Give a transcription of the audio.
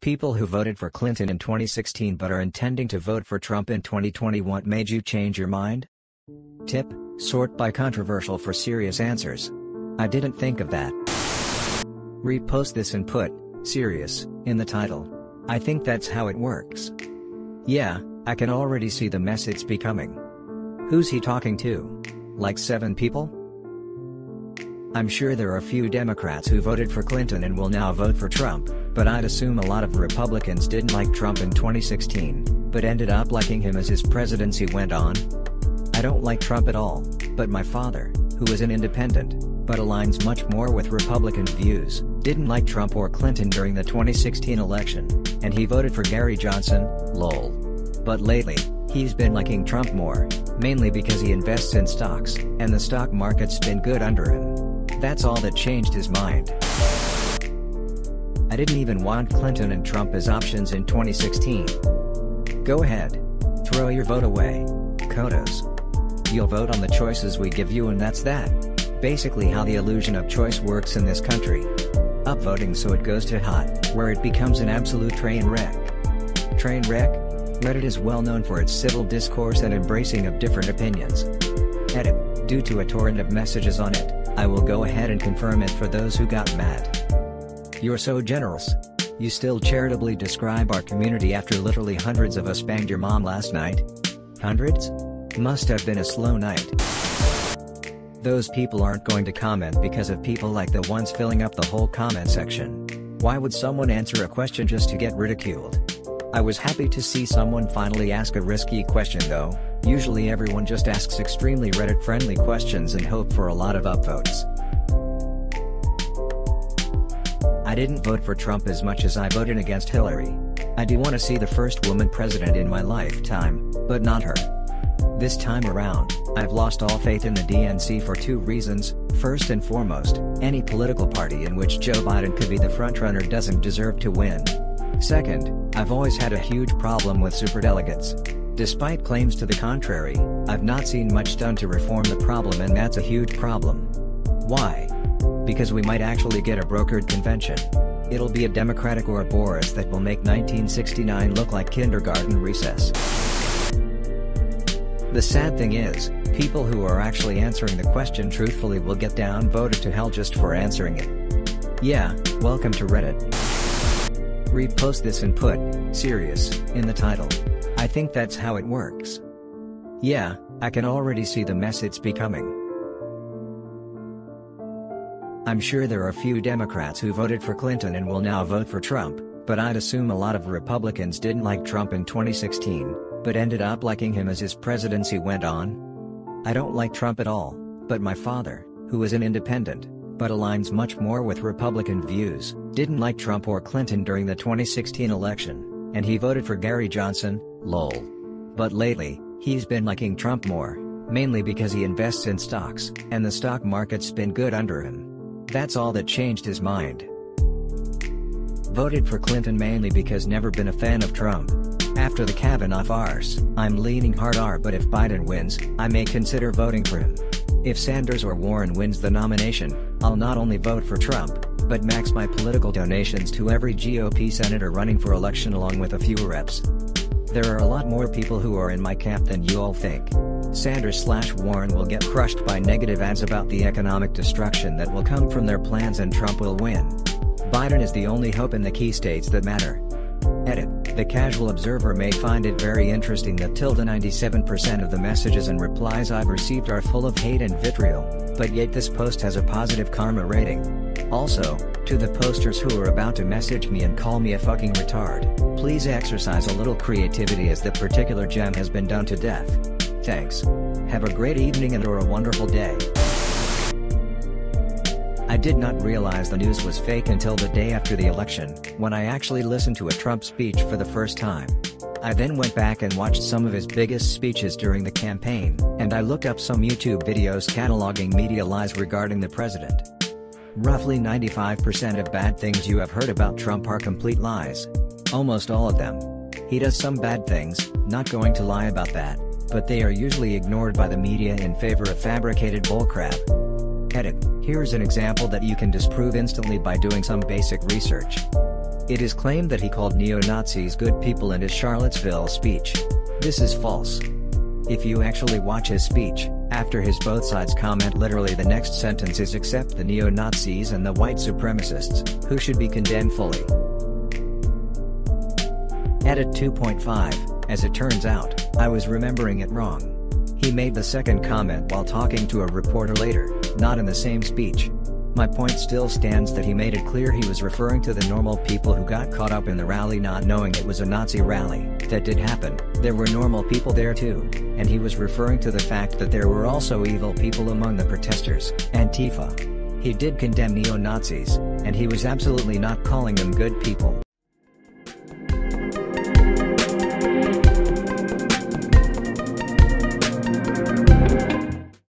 People who voted for Clinton in 2016 but are intending to vote for Trump in 2020. What made you change your mind? Tip: sort by controversial for serious answers. I didn't think of that. Repost this and put "serious" in the title. I think that's how it works. Yeah, I can already see the mess it's becoming. Who's he talking to? Like 7 people? I'm sure there are a few Democrats who voted for Clinton and will now vote for Trump, but I'd assume a lot of Republicans didn't like Trump in 2016, but ended up liking him as his presidency went on. I don't like Trump at all, but my father, who is an independent, but aligns much more with Republican views, didn't like Trump or Clinton during the 2016 election, and he voted for Gary Johnson, lol. But lately, he's been liking Trump more, mainly because he invests in stocks, and the stock market's been good under him. That's all that changed his mind. I didn't even want Clinton and Trump as options in 2016. Go ahead. Throw your vote away. Kodos. You'll vote on the choices we give you and that's that. Basically how the illusion of choice works in this country. Upvoting so it goes to hot, where it becomes an absolute train wreck. Train wreck? Reddit is well known for its civil discourse and embracing of different opinions. Edit: due to a torrent of messages on it, I will go ahead and confirm it for those who got mad. You're so generous. You still charitably describe our community after literally hundreds of us banged your mom last night? Hundreds? Must have been a slow night. Those people aren't going to comment because of people like the ones filling up the whole comment section. Why would someone answer a question just to get ridiculed? I was happy to see someone finally ask a risky question though. Usually everyone just asks extremely Reddit-friendly questions and hope for a lot of upvotes. I didn't vote for Trump as much as I voted against Hillary. I do want to see the first woman president in my lifetime, but not her. This time around, I've lost all faith in the DNC for 2 reasons. First and foremost, any political party in which Joe Biden could be the frontrunner doesn't deserve to win. Second, I've always had a huge problem with superdelegates. Despite claims to the contrary, I've not seen much done to reform the problem, and that's a huge problem. Why? Because we might actually get a brokered convention. It'll be a Democratic or a Boris that will make 1969 look like kindergarten recess. The sad thing is, people who are actually answering the question truthfully will get downvoted to hell just for answering it. Yeah, welcome to Reddit. Repost this and put "serious" in the title. I think that's how it works. Yeah, I can already see the mess it's becoming. I'm sure there are a few Democrats who voted for Clinton and will now vote for Trump, but I'd assume a lot of Republicans didn't like Trump in 2016, but ended up liking him as his presidency went on. I don't like Trump at all, but my father, who is an independent, but aligns much more with Republican views, didn't like Trump or Clinton during the 2016 election, and he voted for Gary Johnson, lol. But lately, he's been liking Trump more, mainly because he invests in stocks, and the stock market's been good under him. That's all that changed his mind. Voted for Clinton mainly because never been a fan of Trump. After the Kavanaugh farce, I'm leaning hard R, but if Biden wins, I may consider voting for him. If Sanders or Warren wins the nomination, I'll not only vote for Trump, but max my political donations to every GOP senator running for election along with a few reps. There are a lot more people who are in my camp than you all think. Sanders/Warren will get crushed by negative ads about the economic destruction that will come from their plans, and Trump will win. Biden is the only hope in the key states that matter. Edit: the casual observer may find it very interesting that 97% of the messages and replies I've received are full of hate and vitriol, but yet this post has a positive karma rating. Also, to the posters who are about to message me and call me a fucking retard, please exercise a little creativity as that particular gem has been done to death. Thanks. Have a great evening and or a wonderful day. I did not realize the news was fake until the day after the election, when I actually listened to a Trump speech for the first time. I then went back and watched some of his biggest speeches during the campaign, and I looked up some YouTube videos cataloging media lies regarding the president. Roughly 95% of bad things you have heard about Trump are complete lies. Almost all of them. He does some bad things, not going to lie about that, but they are usually ignored by the media in favor of fabricated bullcrap. Edit: here's an example that you can disprove instantly by doing some basic research. It is claimed that he called neo-Nazis good people in his Charlottesville speech. This is false. If you actually watch his speech, after his both sides comment, literally the next sentence is except the neo-Nazis and the white supremacists, who should be condemned fully. Edit 2.5, as it turns out, I was remembering it wrong. He made the second comment while talking to a reporter later, not in the same speech. My point still stands that he made it clear he was referring to the normal people who got caught up in the rally not knowing it was a Nazi rally. That did happen, there were normal people there too, and he was referring to the fact that there were also evil people among the protesters, Antifa. He did condemn neo-Nazis, and he was absolutely not calling them good people.